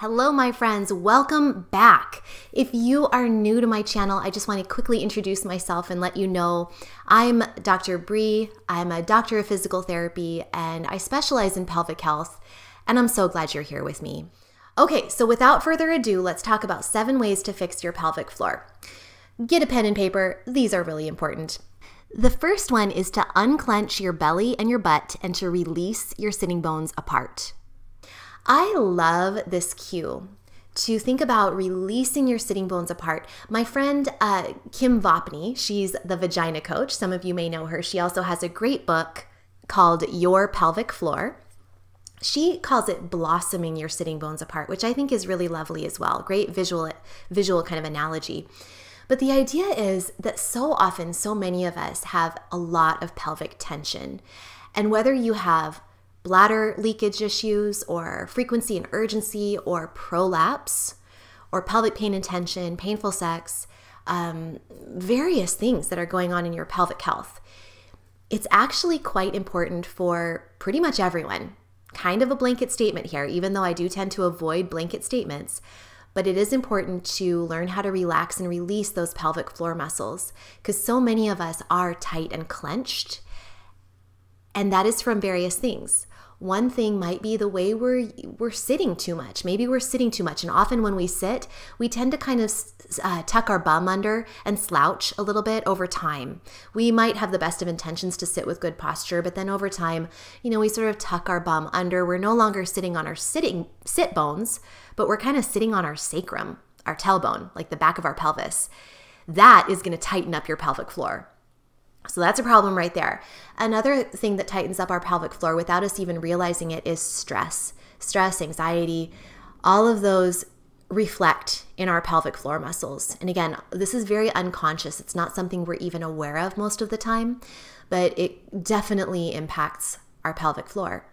Hello, my friends. Welcome back. If you are new to my channel, I just want to quickly introduce myself and let you know I'm Dr. Bree. I'm a doctor of physical therapy and I specialize in pelvic health, and I'm so glad you're here with me. Okay, so without further ado, let's talk about 7 ways to fix your pelvic floor. Get a pen and paper. These are really important. The first one is to unclench your belly and your butt and to release your sitting bones apart. I love this cue to think about releasing your sitting bones apart. My friend Kim Vopney, she's the vagina coach. Some of you may know her. She also has a great book called Your Pelvic Floor. She calls it blossoming your sitting bones apart, which I think is really lovely as well. Great visual kind of analogy. But the idea is that so often, so many of us have a lot of pelvic tension. And whether you have bladder leakage issues or frequency and urgency or prolapse or pelvic pain and tension, painful sex, various things that are going on in your pelvic health, it's actually quite important for pretty much everyone. Kind of a blanket statement here, even though I do tend to avoid blanket statements, but it is important to learn how to relax and release those pelvic floor muscles because so many of us are tight and clenched, and that is from various things. One thing might be the way we're sitting too much. Maybe we're sitting too much. And often when we sit, we tend to kind of tuck our bum under and slouch a little bit over time. We might have the best of intentions to sit with good posture, but then over time, we sort of tuck our bum under. We're no longer sitting on our sit bones, but we're kind of sitting on our sacrum, our tailbone, like the back of our pelvis. That is going to tighten up your pelvic floor. So that's a problem right there. Another thing that tightens up our pelvic floor without us even realizing it is stress. Stress, anxiety, all of those reflect in our pelvic floor muscles. And again, this is very unconscious. It's not something we're even aware of most of the time, but it definitely impacts our pelvic floor.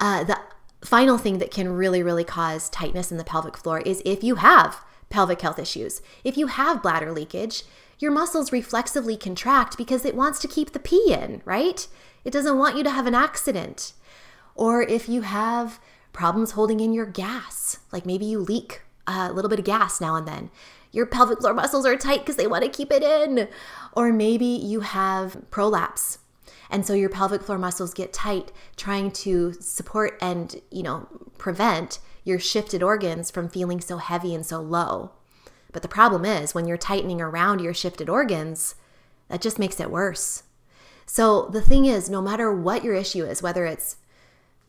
The final thing that can really cause tightness in the pelvic floor is if you have pelvic health issues. If you have bladder leakage, your muscles reflexively contract because it wants to keep the pee in, right? It doesn't want you to have an accident. Or if you have problems holding in your gas, like maybe you leak a little bit of gas now and then, your pelvic floor muscles are tight because they want to keep it in. Or maybe you have prolapse, and so your pelvic floor muscles get tight trying to support and, prevent your shifted organs from feeling so heavy and so low. But the problem is when you're tightening around your shifted organs, that just makes it worse. So the thing is, no matter what your issue is, whether it's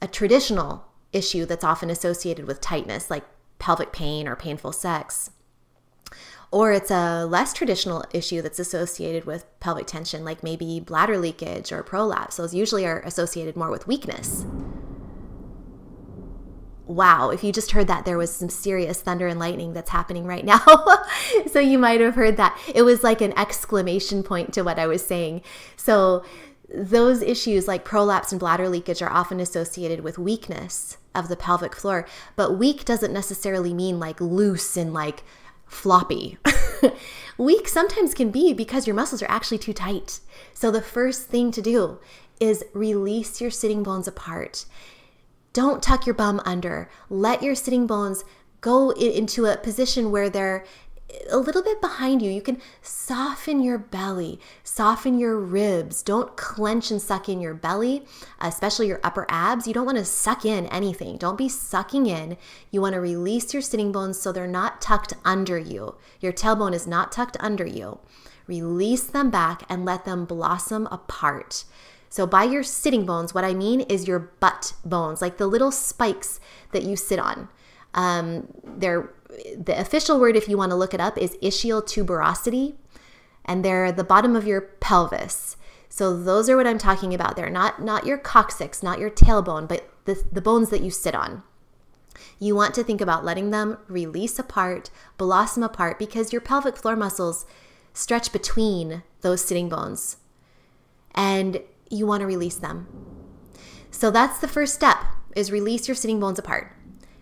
a traditional issue that's often associated with tightness, like pelvic pain or painful sex, or it's a less traditional issue that's associated with pelvic tension, like maybe bladder leakage or prolapse, those usually are associated more with weakness. Wow, if you just heard that, there was some serious thunder and lightning that's happening right now. So you might have heard that. It was like an exclamation point to what I was saying. So those issues like prolapse and bladder leakage are often associated with weakness of the pelvic floor. But weak doesn't necessarily mean like loose and like floppy. Weak sometimes can be because your muscles are actually too tight. So the first thing to do is release your sitting bones apart. Don't tuck your bum under. Let your sitting bones go into a position where they're a little bit behind you. You can soften your belly, soften your ribs. Don't clench and suck in your belly, especially your upper abs. You don't want to suck in anything. Don't be sucking in. You want to release your sitting bones so they're not tucked under you. Your tailbone is not tucked under you. Release them back and let them blossom apart. So by your sitting bones, what I mean is your butt bones, like the little spikes that you sit on. The official word, if you want to look it up, is ischial tuberosity, and they're the bottom of your pelvis. So those are what I'm talking about. They're not your coccyx, not your tailbone, but the bones that you sit on. You want to think about letting them release apart, blossom apart, because your pelvic floor muscles stretch between those sitting bones. And you want to release them. So that's the first step, is release your sitting bones apart.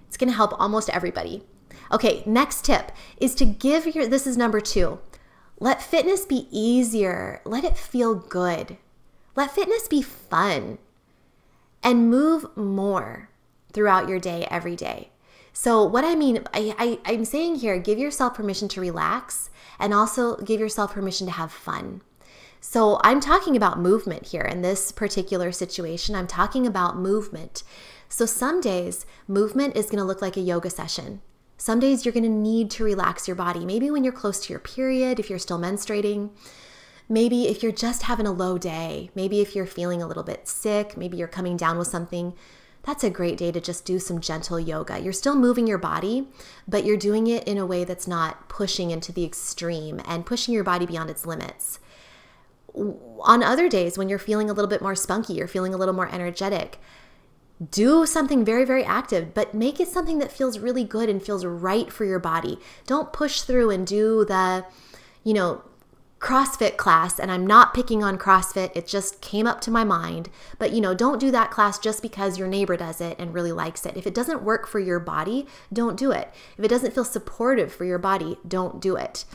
It's going to help almost everybody. Okay, next tip is to this is number 2. Let fitness be easier. Let it feel good. Let fitness be fun. And move more throughout your day, every day. So what I mean, I'm saying here, give yourself permission to relax and also give yourself permission to have fun. So I'm talking about movement here in this particular situation. I'm talking about movement. So some days movement is going to look like a yoga session. Some days you're going to need to relax your body. Maybe when you're close to your period, if you're still menstruating, maybe if you're just having a low day, maybe if you're feeling a little bit sick, maybe you're coming down with something, that's a great day to just do some gentle yoga. You're still moving your body, but you're doing it in a way that's not pushing into the extreme and pushing your body beyond its limits. On other days when you're feeling a little bit more spunky, you're feeling a little more energetic, do something very, very active, but make it something that feels really good and feels right for your body. Don't push through and do the, CrossFit class. And I'm not picking on CrossFit. It just came up to my mind. But, don't do that class just because your neighbor does it and really likes it. If it doesn't work for your body, don't do it. If it doesn't feel supportive for your body, don't do it.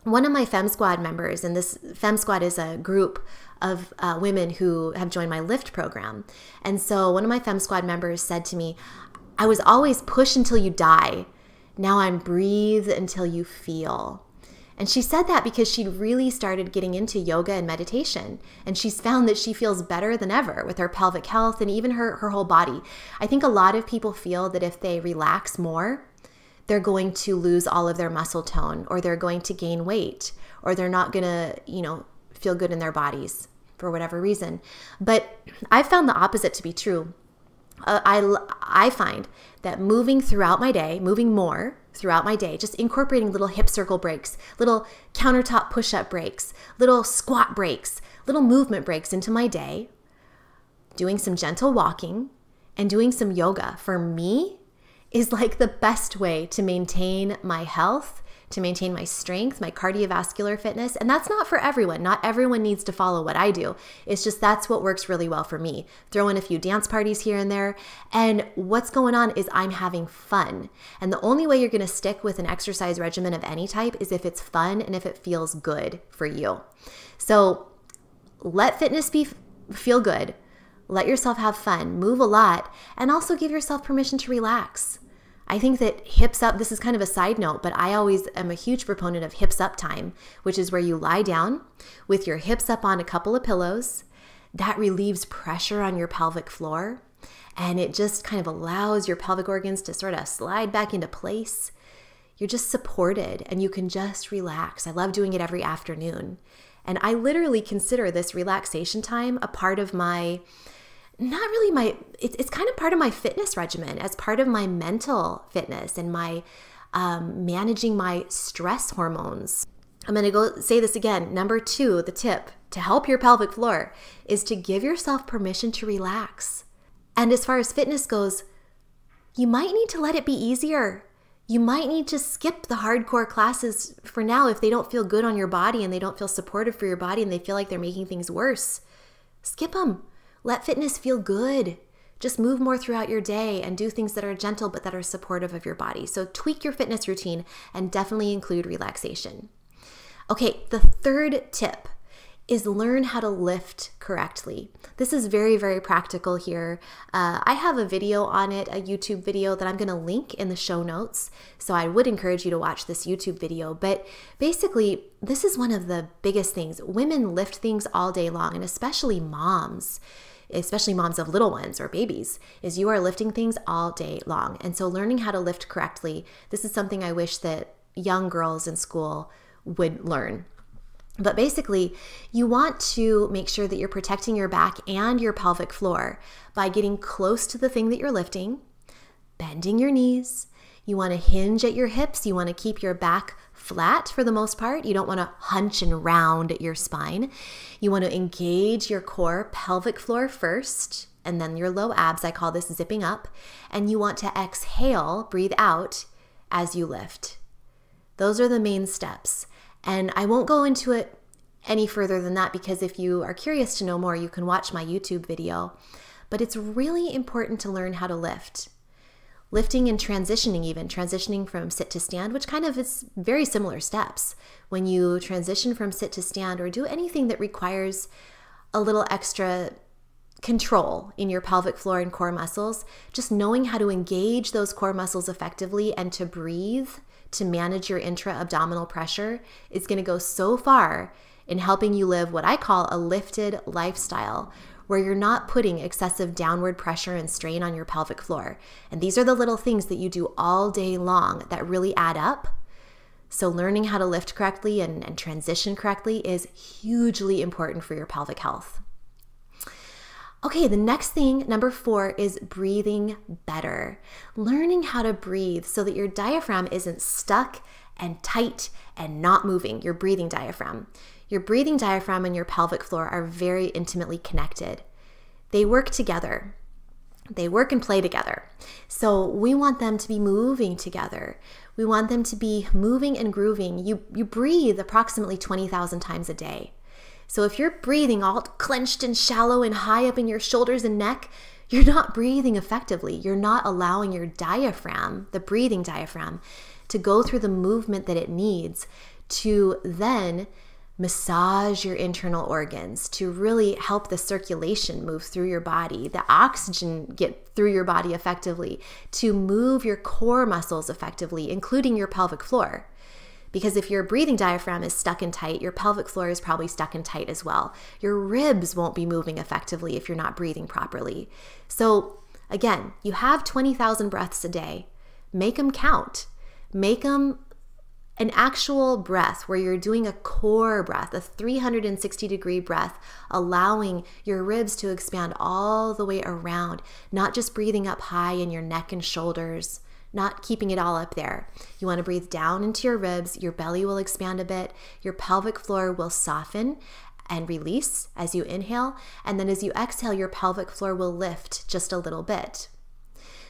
One of my FemSquad members, and this FemSquad is a group of women who have joined my Lift program. And so one of my FemSquad members said to me, I was always push until you die. Now I'm breathe until you feel. And she said that because she'd really started getting into yoga and meditation. And she's found that she feels better than ever with her pelvic health and even her whole body. I think a lot of people feel that if they relax more, they're going to lose all of their muscle tone, or they're going to gain weight, or they're not going to, feel good in their bodies for whatever reason. But I found the opposite to be true. I find that moving throughout my day, moving more throughout my day, just incorporating little hip circle breaks, little countertop push-up breaks, little squat breaks, little movement breaks into my day, doing some gentle walking and doing some yoga, for me, is like the best way to maintain my health, to maintain my strength, my cardiovascular fitness. And that's not for everyone. Not everyone needs to follow what I do. It's just that's what works really well for me. Throw in a few dance parties here and there. And what's going on is I'm having fun. And the only way you're going to stick with an exercise regimen of any type is if it's fun and if it feels good for you. So let fitness feel good. Let yourself have fun, move a lot, and also give yourself permission to relax. I think that hips up, this is kind of a side note, but I always am a huge proponent of hips up time, which is where you lie down with your hips up on a couple of pillows. That relieves pressure on your pelvic floor, and it just kind of allows your pelvic organs to sort of slide back into place. You're just supported and you can just relax. I love doing it every afternoon. And I literally consider this relaxation time a part of my it's kind of part of my fitness regimen, as part of my mental fitness and my managing my stress hormones. I'm going to go say this again. Number 2, the tip to help your pelvic floor is to give yourself permission to relax. And as far as fitness goes, you might need to let it be easier. You might need to skip the hardcore classes for now if they don't feel good on your body and they don't feel supportive for your body and they feel like they're making things worse. Skip them. Let fitness feel good. Just move more throughout your day and do things that are gentle but that are supportive of your body. So tweak your fitness routine and definitely include relaxation. Okay, the third tip is learn how to lift correctly. This is very, very practical here. I have a video on it, a YouTube video that I'm going to link in the show notes. So I would encourage you to watch this YouTube video. But basically, this is one of the biggest things. Women lift things all day long, and especially moms of little ones or babies, is you are lifting things all day long. And so learning how to lift correctly, this is something I wish that young girls in school would learn. But basically, you want to make sure that you're protecting your back and your pelvic floor by getting close to the thing that you're lifting, bending your knees. You want to hinge at your hips. You want to keep your back flat for the most part. You don't want to hunch and round your spine. You want to engage your core pelvic floor first, and then your low abs. I call this zipping up. And you want to exhale, breathe out as you lift. Those are the main steps. And I won't go into it any further than that because if you are curious to know more, you can watch my YouTube video. But it's really important to learn how to lift. Lifting and transitioning from sit to stand, which kind of is very similar steps. When you transition from sit to stand or do anything that requires a little extra control in your pelvic floor and core muscles, just knowing how to engage those core muscles effectively and to breathe, to manage your intra-abdominal pressure is going to go so far in helping you live what I call a lifted lifestyle, where you're not putting excessive downward pressure and strain on your pelvic floor. And these are the little things that you do all day long that really add up. So learning how to lift correctly and transition correctly is hugely important for your pelvic health. Okay, the next thing, number 4, is breathing better. Learning how to breathe so that your diaphragm isn't stuck and tight and not moving, your breathing diaphragm. Your breathing diaphragm and your pelvic floor are very intimately connected. They work together. They work and play together. So we want them to be moving together. We want them to be moving and grooving. You breathe approximately 20,000 times a day. So if you're breathing all clenched and shallow and high up in your shoulders and neck, you're not breathing effectively. You're not allowing your diaphragm, the breathing diaphragm, to go through the movement that it needs to then massage your internal organs, to really help the circulation move through your body, the oxygen get through your body effectively, to move your core muscles effectively, including your pelvic floor. Because if your breathing diaphragm is stuck and tight, your pelvic floor is probably stuck and tight as well. Your ribs won't be moving effectively if you're not breathing properly. So again, you have 20,000 breaths a day. Make them count. Make them an actual breath where you're doing a core breath, a 360-degree breath, allowing your ribs to expand all the way around, not just breathing up high in your neck and shoulders, not keeping it all up there. You want to breathe down into your ribs, your belly will expand a bit, your pelvic floor will soften and release as you inhale, and then as you exhale, your pelvic floor will lift just a little bit.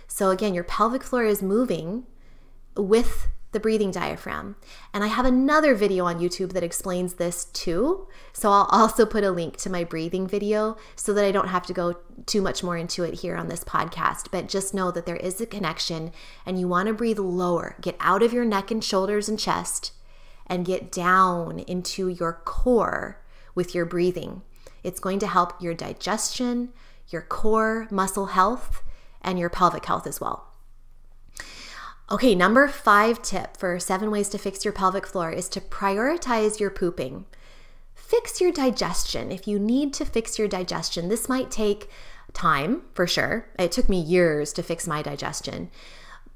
So again, your pelvic floor is moving with the breathing diaphragm. And I have another video on YouTube that explains this too. So I'll also put a link to my breathing video so that I don't have to go too much more into it here on this podcast. But just know that there is a connection and you want to breathe lower. Get out of your neck and shoulders and chest and get down into your core with your breathing. It's going to help your digestion, your core muscle health, and your pelvic health as well. Okay, number 5 tip for 7 ways to fix your pelvic floor is to prioritize your pooping. Fix your digestion. If you need to fix your digestion, this might take time for sure. It took me years to fix my digestion.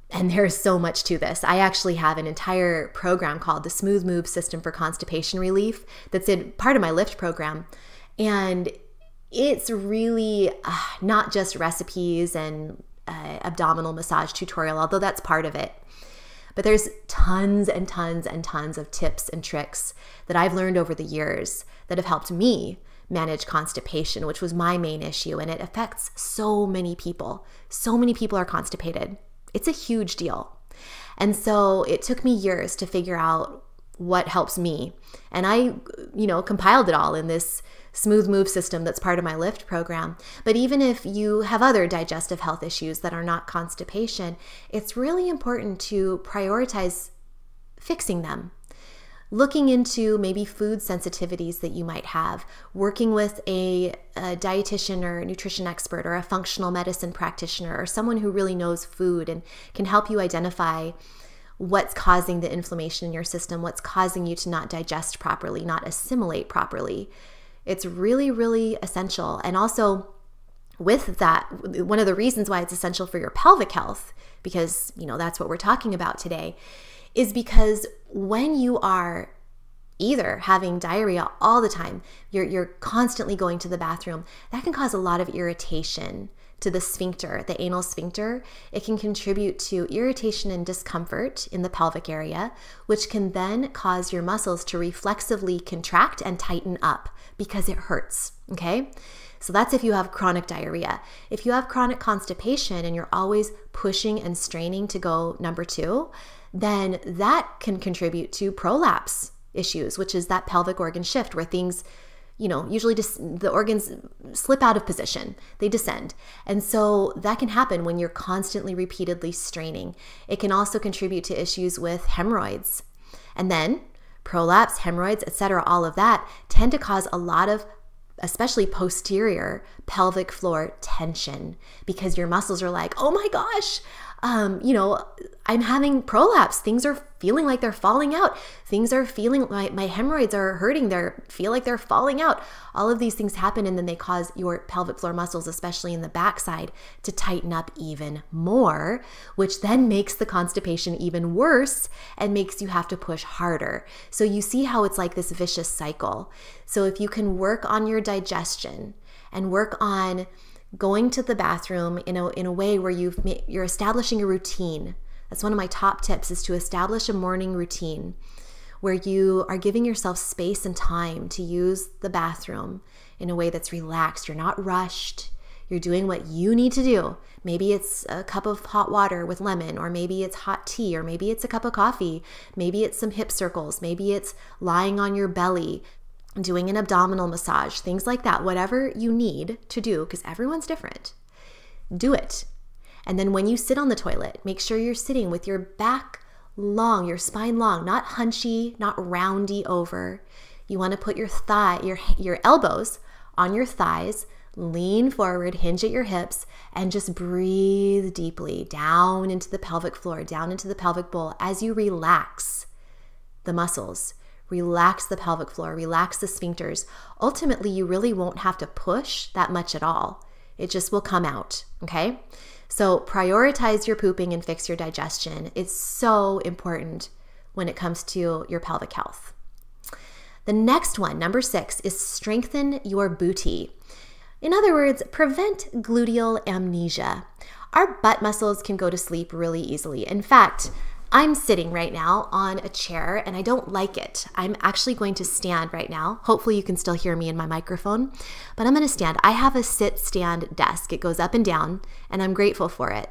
And there's so much to this. I actually have an entire program called the Smooth Move System for Constipation Relief that's in part of my Lift program. And it's really not just recipes and abdominal massage tutorial, although that's part of it. But there's tons and tons and tons of tips and tricks that I've learned over the years that have helped me manage constipation, which was my main issue, and it affects so many people. So many people are constipated. It's a huge deal. And so it took me years to figure out what helps me. And I, compiled it all in this Smooth Move system that's part of my Lift program. But even if you have other digestive health issues that are not constipation, it's really important to prioritize fixing them. Looking into maybe food sensitivities that you might have, working with a dietitian or a nutrition expert or a functional medicine practitioner or someone who really knows food and can help you identify what's causing the inflammation in your system, what's causing you to not digest properly, not assimilate properly. It's really, really essential. And also with that, one of the reasons why it's essential for your pelvic health, because that's what we're talking about today, is because when you are either having diarrhea all the time, you're constantly going to the bathroom, that can cause a lot of irritation to the sphincter, the anal sphincter. It can contribute to irritation and discomfort in the pelvic area, which can then cause your muscles to reflexively contract and tighten up because it hurts, okay? So that's if you have chronic diarrhea. If you have chronic constipation and you're always pushing and straining to go number 2, then that can contribute to prolapse issues, which is that pelvic organ shift where things, usually just the organs slip out of position, they descend. And so that can happen when you're constantly, repeatedly straining. It can also contribute to issues with hemorrhoids. And then prolapse, hemorrhoids, etc., all of that tend to cause a lot of especially posterior pelvic floor tension, because your muscles are like, oh my gosh, I'm having prolapse. Things are feeling like they're falling out. Things are feeling like my hemorrhoids are hurting. Feel like they're falling out. All of these things happen, and then they cause your pelvic floor muscles, especially in the backside, to tighten up even more, which then makes the constipation even worse and makes you have to push harder. So you see how it's like this vicious cycle. So if you can work on your digestion and work on going to the bathroom in a way where you're establishing a routine. That's one of my top tips, is to establish a morning routine where you are giving yourself space and time to use the bathroom in a way that's relaxed. You're not rushed. You're doing what you need to do. Maybe it's a cup of hot water with lemon, or maybe it's hot tea, or maybe it's a cup of coffee. Maybe it's some hip circles. Maybe it's lying on your belly, doing an abdominal massage, things like that. Whatever you need to do, because everyone's different, do it. And then when you sit on the toilet, make sure you're sitting with your back long, your spine long, not hunchy, not roundy over. You want to put your elbows on your thighs, lean forward, hinge at your hips, and just breathe deeply down into the pelvic floor, down into the pelvic bowl as you relax the muscles. Relax the pelvic floor, relax the sphincters. Ultimately, you really won't have to push that much at all. It just will come out, okay? So prioritize your pooping and fix your digestion. It's so important when it comes to your pelvic health. The next one, number 6, is strengthen your booty. In other words, prevent gluteal amnesia. Our butt muscles can go to sleep really easily. In fact, I'm sitting right now on a chair and I don't like it. I'm actually going to stand right now. Hopefully you can still hear me in my microphone, but I'm going to stand. I have a sit-stand desk. It goes up and down, and I'm grateful for it.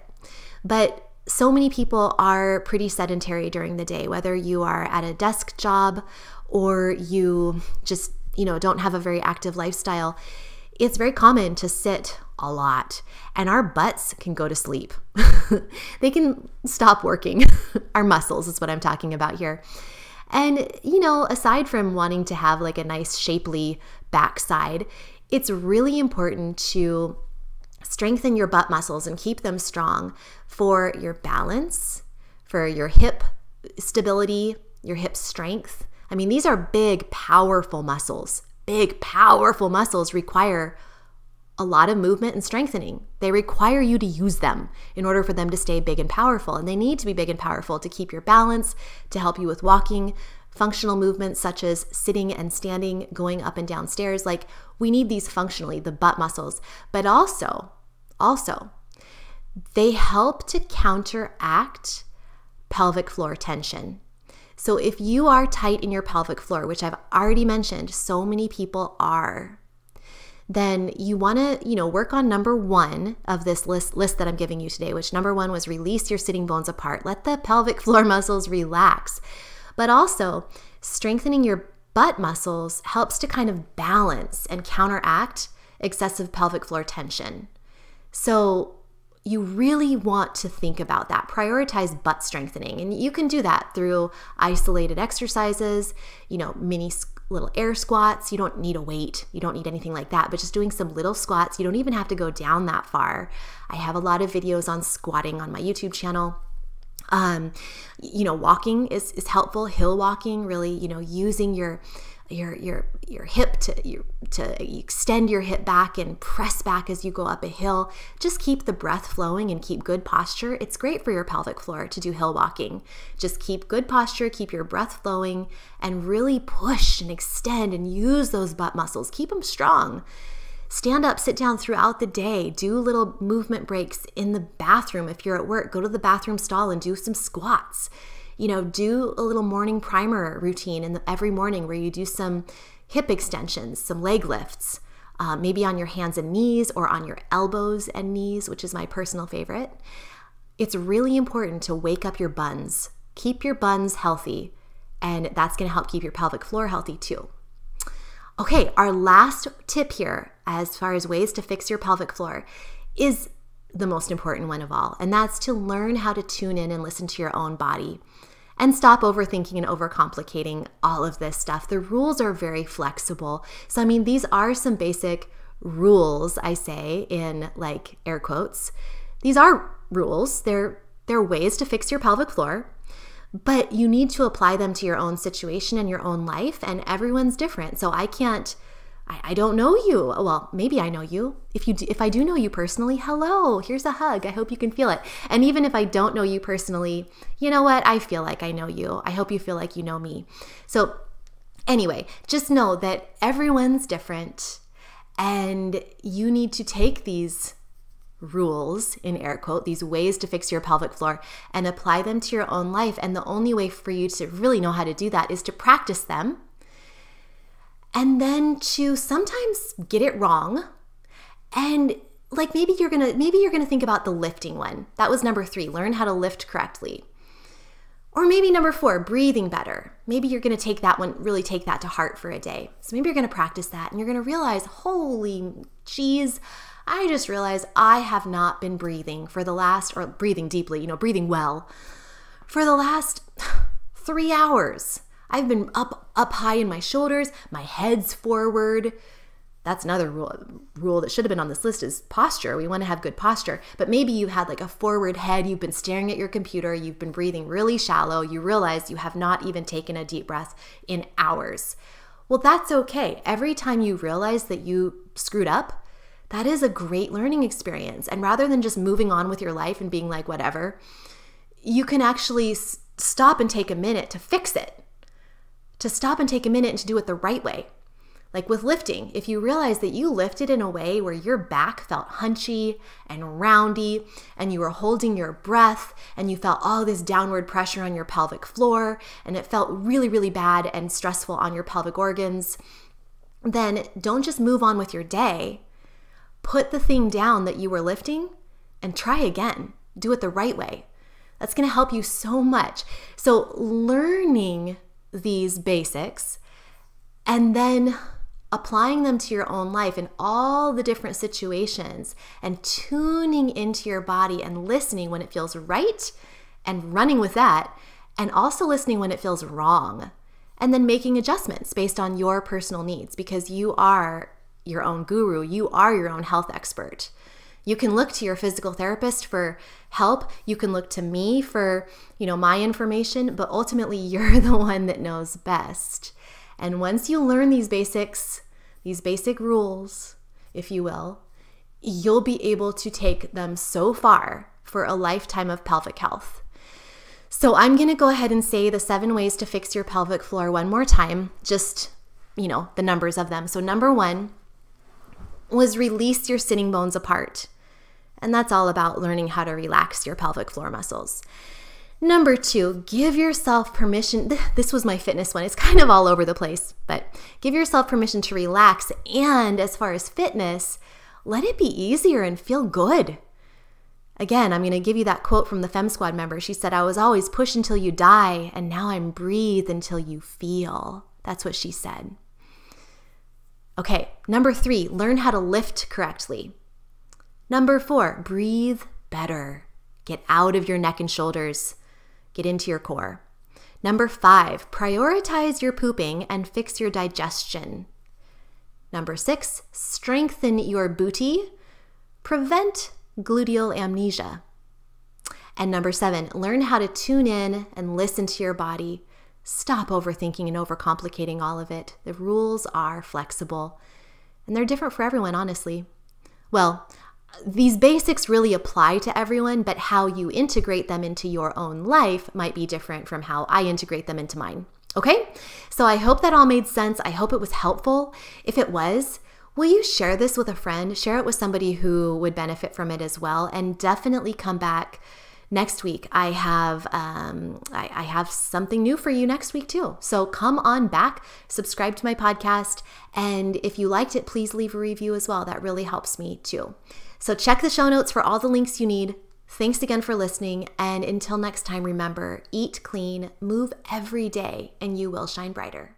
But so many people are pretty sedentary during the day, whether you are at a desk job or you just, don't have a very active lifestyle. It's very common to sit a lot, and our butts can go to sleep. They can stop working. Our muscles is what I'm talking about here. And, aside from wanting to have like a nice shapely backside, it's really important to strengthen your butt muscles and keep them strong for your balance, for your hip stability, your hip strength. I mean, these are big, powerful muscles. Big, powerful muscles require a lot of movement and strengthening. They require you to use them in order for them to stay big and powerful. And they need to be big and powerful to keep your balance, to help you with walking, functional movements such as sitting and standing, going up and down stairs. Like, we need these functionally, the butt muscles. But also, they help to counteract pelvic floor tension. So if you are tight in your pelvic floor, which I've already mentioned, so many people are, then you want to, work on number 1 of this list that I'm giving you today, which number 1 was release your sitting bones apart. Let the pelvic floor muscles relax. But also, strengthening your butt muscles helps to kind of balance and counteract excessive pelvic floor tension. So you really want to think about that. Prioritize butt strengthening. And you can do that through isolated exercises, mini little air squats. You don't need a weight. You don't need anything like that, but just doing some little squats. You don't even have to go down that far. I have a lot of videos on squatting on my YouTube channel. Walking is helpful. Hill walking, really, using your hip to extend your hip back and press back as you go up a hill. Just keep the breath flowing and keep good posture. It's great for your pelvic floor to do hill walking. Just keep good posture, keep your breath flowing, and really push and extend and use those butt muscles. Keep them strong. Stand up, sit down throughout the day. Do little movement breaks in the bathroom. If you're at work, go to the bathroom stall and do some squats. Do a little morning primer routine every morning where you do some hip extensions, some leg lifts, maybe on your hands and knees or on your elbows and knees, which is my personal favorite. It's really important to wake up your buns. Keep your buns healthy, and that's going to help keep your pelvic floor healthy too. Okay, our last tip here, as far as ways to fix your pelvic floor, is the most important one of all, and that's to learn how to tune in and listen to your own body And stop overthinking and overcomplicating all of this stuff. The rules are very flexible. So, I mean, these are some basic rules, I say in like air quotes. These are rules. They're ways to fix your pelvic floor, but you need to apply them to your own situation and your own life, and everyone's different. So I don't know you. Well, maybe I know you. If I do know you personally, hello, here's a hug. I hope you can feel it. And even if I don't know you personally, you know what? I feel like I know you. I hope you feel like you know me. So anyway, just know that everyone's different, and you need to take these rules, in air quote, these ways to fix your pelvic floor, and apply them to your own life. And the only way for you to really know how to do that is to practice them, and then to sometimes get it wrong. And like maybe you're gonna think about the lifting one. That was number 3, learn how to lift correctly. Or maybe number 4, breathing better. Maybe you're gonna take that one, really take that to heart for a day. So maybe you're gonna practice that, and you're gonna realize, holy geez, I just realized I have not been breathing for the last, or breathing deeply, breathing well, for the last 3 hours. I've been up high in my shoulders, my head's forward. That's another rule that should have been on this list is posture. We want to have good posture. But maybe you had like a forward head, you've been staring at your computer, you've been breathing really shallow, you realize you have not even taken a deep breath in hours. Well, that's okay. Every time you realize that you screwed up, that is a great learning experience. And rather than just moving on with your life and being like, whatever, you can actually stop and take a minute to fix it, to stop and take a minute and to do it the right way. Like with lifting, if you realize that you lifted in a way where your back felt hunchy and roundy, and you were holding your breath, and you felt all this downward pressure on your pelvic floor, and it felt really, really bad and stressful on your pelvic organs, then don't just move on with your day. Put the thing down that you were lifting and try again. Do it the right way. That's going to help you so much. So learning these basics and then applying them to your own life in all the different situations, and tuning into your body and listening when it feels right and running with that, and also listening when it feels wrong, and then making adjustments based on your personal needs, because you are your own guru. You are your own health expert. You can look to your physical therapist for help. You can look to me for, my information, but ultimately you're the one that knows best. And once you learn these basics, these basic rules, if you will, you'll be able to take them so far for a lifetime of pelvic health. So I'm going to go ahead and say the 7 ways to fix your pelvic floor one more time, just, the numbers of them. So number 1 was release your sitting bones apart. And that's all about learning how to relax your pelvic floor muscles. Number 2, give yourself permission. This was my fitness one. It's kind of all over the place, but give yourself permission to relax. And as far as fitness, let it be easier and feel good. Again, I'm going to give you that quote from the FemSquad member. She said, "I was always push until you die, and now I'm breathe until you feel." That's what she said. Okay, number 3, learn how to lift correctly. Number 4, breathe better. Get out of your neck and shoulders. Get into your core. Number 5, prioritize your pooping and fix your digestion. Number 6, strengthen your booty. Prevent gluteal amnesia. And number 7, learn how to tune in and listen to your body. Stop overthinking and overcomplicating all of it. The rules are flexible, and they're different for everyone, honestly. Well, these basics really apply to everyone, but how you integrate them into your own life might be different from how I integrate them into mine. Okay? So I hope that all made sense. I hope it was helpful. If it was, will you share this with a friend? Share it with somebody who would benefit from it as well, and definitely come back next week. I have something new for you next week too. So come on back, subscribe to my podcast, and if you liked it, please leave a review as well. That really helps me too. So check the show notes for all the links you need. Thanks again for listening, and until next time, remember, eat clean, move every day, and you will shine brighter.